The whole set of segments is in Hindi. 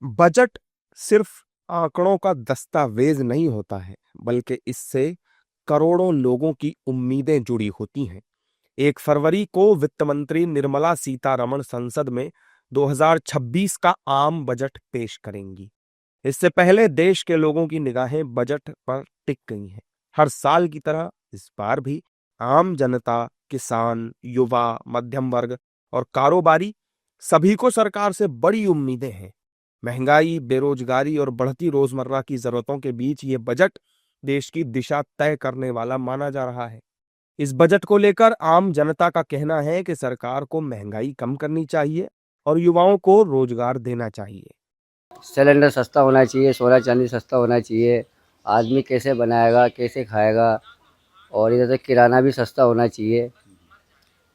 बजट सिर्फ आंकड़ों का दस्तावेज नहीं होता है, बल्कि इससे करोड़ों लोगों की उम्मीदें जुड़ी होती हैं। 1 फरवरी को वित्त मंत्री निर्मला सीतारमण संसद में 2026 का आम बजट पेश करेंगी। इससे पहले देश के लोगों की निगाहें बजट पर टिक गई हैं। हर साल की तरह इस बार भी आम जनता, किसान, युवा, मध्यम वर्ग और कारोबारी सभी को सरकार से बड़ी उम्मीदें हैं। महंगाई, बेरोजगारी और बढ़ती रोजमर्रा की जरूरतों के बीच ये बजट देश की दिशा तय करने वाला माना जा रहा है। इस बजट को लेकर आम जनता का कहना है कि सरकार को महंगाई कम करनी चाहिए और युवाओं को रोजगार देना चाहिए। सिलेंडर सस्ता होना चाहिए, सोना चांदी सस्ता होना चाहिए। आदमी कैसे बनाएगा, कैसे खाएगा। और इधर से किराना भी सस्ता होना चाहिए।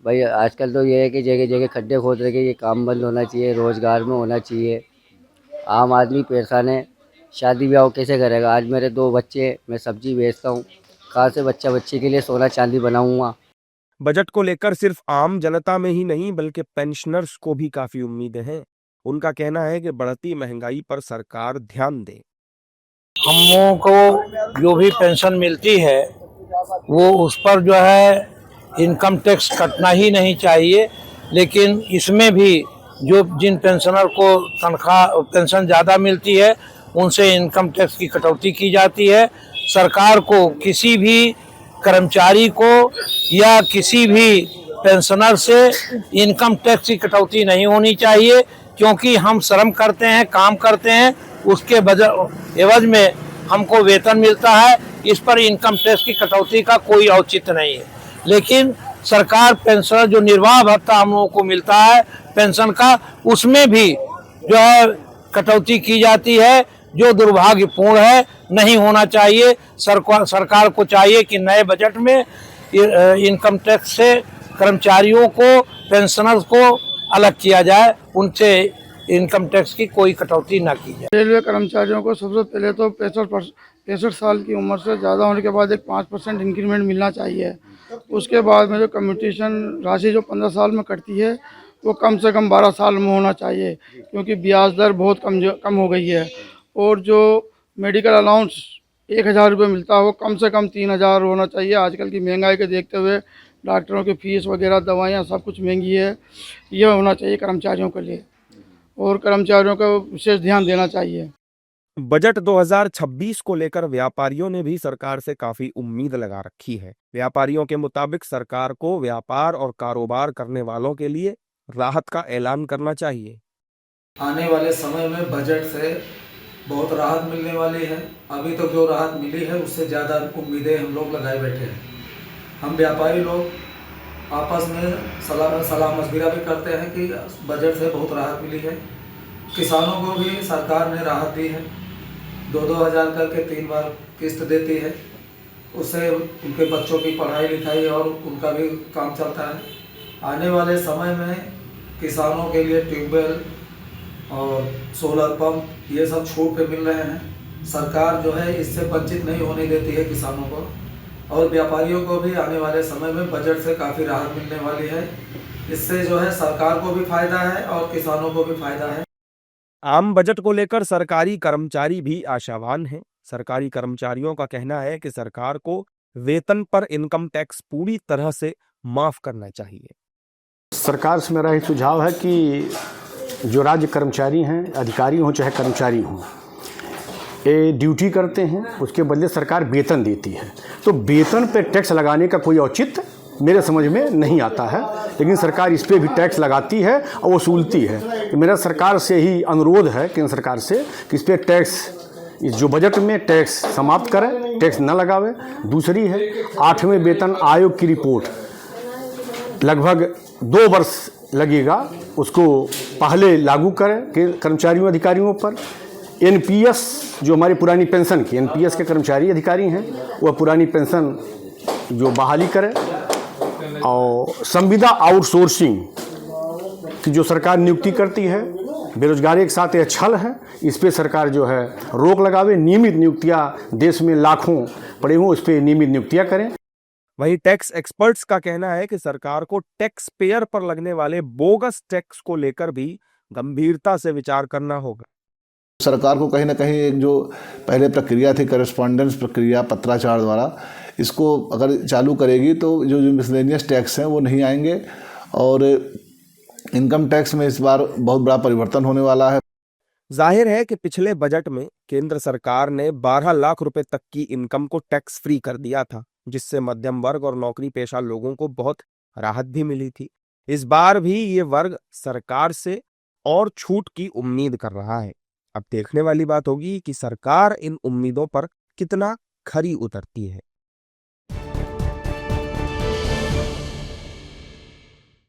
भाई आजकल तो ये है कि जगह जगह खड्डे खोद रहे, ये काम बंद होना चाहिए, रोज़गार में होना चाहिए। आम आदमी परेशान है, शादी ब्याह कैसे करेगा। आज मेरे 2 बच्चे, मैं सब्जी बेचता हूँ, कहाँ से बच्चा बच्ची के लिए सोना चांदी बनाऊँगा। बजट को लेकर सिर्फ आम जनता में ही नहीं बल्कि पेंशनर्स को भी काफी उम्मीदें हैं। उनका कहना है कि बढ़ती महंगाई पर सरकार ध्यान दे। हम लोगों को जो भी पेंशन मिलती है वो उस पर जो है इनकम टैक्स कटना ही नहीं चाहिए, लेकिन इसमें भी जो जिन पेंशनर को तनख्वाह पेंशन ज़्यादा मिलती है उनसे इनकम टैक्स की कटौती की जाती है। सरकार को किसी भी कर्मचारी को या किसी भी पेंशनर से इनकम टैक्स की कटौती नहीं होनी चाहिए, क्योंकि हम श्रम करते हैं, काम करते हैं, उसके एवज में हमको वेतन मिलता है। इस पर इनकम टैक्स की कटौती का कोई औचित्य नहीं है। लेकिन सरकार पेंशन जो निर्वाह भत्ता हम लोगों को मिलता है पेंशन का, उसमें भी जो है कटौती की जाती है, जो दुर्भाग्यपूर्ण है, नहीं होना चाहिए। सरकार को चाहिए कि नए बजट में इनकम टैक्स से कर्मचारियों को, पेंशनर्स को अलग किया जाए, उनसे इनकम टैक्स की कोई कटौती ना की जाए। रेलवे कर्मचारियों को सबसे पहले तो 65 साल की उम्र से ज़्यादा होने के बाद एक 5% इंक्रीमेंट मिलना चाहिए। उसके बाद में जो कम्यूटेशन राशि जो 15 साल में कटती है वो कम से कम 12 साल में होना चाहिए, क्योंकि ब्याज दर बहुत कम हो गई है। और जो मेडिकल अलाउंस 1,000 रुपये मिलता है वो कम से कम 3,000 होना चाहिए। आजकल की महंगाई के देखते हुए डॉक्टरों की फीस वगैरह, दवाइयाँ सब कुछ महंगी है। यह होना चाहिए कर्मचारियों के लिए, और कर्मचारियों को विशेष ध्यान देना चाहिए। बजट 2026 को लेकर व्यापारियों ने भी सरकार से काफी उम्मीद लगा रखी है। व्यापारियों के मुताबिक सरकार को व्यापार और कारोबार करने वालों के लिए राहत का ऐलान करना चाहिए। आने वाले समय में बजट से बहुत राहत मिलने वाली है। अभी तक जो राहत मिली है उससे ज़्यादा उम्मीदें हम लोग लगाए बैठे हैं। हम व्यापारी लोग आपस में सलाह मशविरा भी करते हैं कि बजट से बहुत राहत मिली है। किसानों को भी सरकार ने राहत दी है, 2-2 हज़ार करके 3 बार किस्त देती है। उससे उनके बच्चों की पढ़ाई लिखाई और उनका भी काम चलता है। आने वाले समय में किसानों के लिए ट्यूबवेल और सोलर पंप ये सब छूट पे मिल रहे हैं। सरकार जो है इससे वंचित नहीं होने देती है किसानों को, और व्यापारियों को भी आने वाले समय में बजट से काफ़ी राहत मिलने वाली है। इससे जो है सरकार को भी फायदा है और किसानों को भी फायदा है। आम बजट को लेकर सरकारी कर्मचारी भी आशावान हैं। सरकारी कर्मचारियों का कहना है कि सरकार को वेतन पर इनकम टैक्स पूरी तरह से माफ करना चाहिए। सरकार से मेरा एक सुझाव है कि जो राज्य कर्मचारी हैं, अधिकारी हों चाहे कर्मचारी हों, ये ड्यूटी करते हैं, उसके बदले सरकार वेतन देती है, तो वेतन पे टैक्स लगाने का कोई औचित्य मेरे समझ में नहीं आता है। लेकिन सरकार इस पे भी टैक्स लगाती है और वसूलती है। तो मेरा सरकार से ही अनुरोध है, केंद्र सरकार से, कि इस पे टैक्स, इस जो बजट में टैक्स समाप्त करें, टैक्स न लगावे। दूसरी है 8वें वेतन आयोग की रिपोर्ट, लगभग 2 वर्ष लगेगा, उसको पहले लागू करें कि कर्मचारियों अधिकारियों पर। एनपीएस जो हमारी पुरानी पेंशन की, एनपीएस के कर्मचारी अधिकारी हैं, वह पुरानी पेंशन जो बहाली करें। और संविदा आउटसोर्सिंग की जो सरकार नियुक्ति करती है, बेरोजगारी के साथ यह छल है, इस पे सरकार जो है रोक लगावे। नियमित नियुक्तियां, देश में लाखों पड़े हों, उस पर नियमित नियुक्तियां करें। वहीं टैक्स एक्सपर्ट्स का कहना है कि सरकार को टैक्स पेयर पर लगने वाले बोगस टैक्स को लेकर भी गंभीरता से विचार करना होगा। सरकार को कहीं ना कहीं एक जो पहले प्रक्रिया थी करस्पॉन्डेंस प्रक्रिया पत्राचार द्वारा, इसको अगर चालू करेगी तो जो मिसलेनियस टैक्स हैं वो नहीं आएंगे और इनकम टैक्स में इस बार बहुत बड़ा परिवर्तन होने वाला है। जाहिर है कि पिछले बजट में केंद्र सरकार ने 12 लाख रुपए तक की इनकम को टैक्स फ्री कर दिया था, जिससे मध्यम वर्ग और नौकरी पेशा लोगों को बहुत राहत भी मिली थी। इस बार भी ये वर्ग सरकार से और छूट की उम्मीद कर रहा है। अब देखने वाली बात होगी कि सरकार इन उम्मीदों पर कितना खरी उतरती है।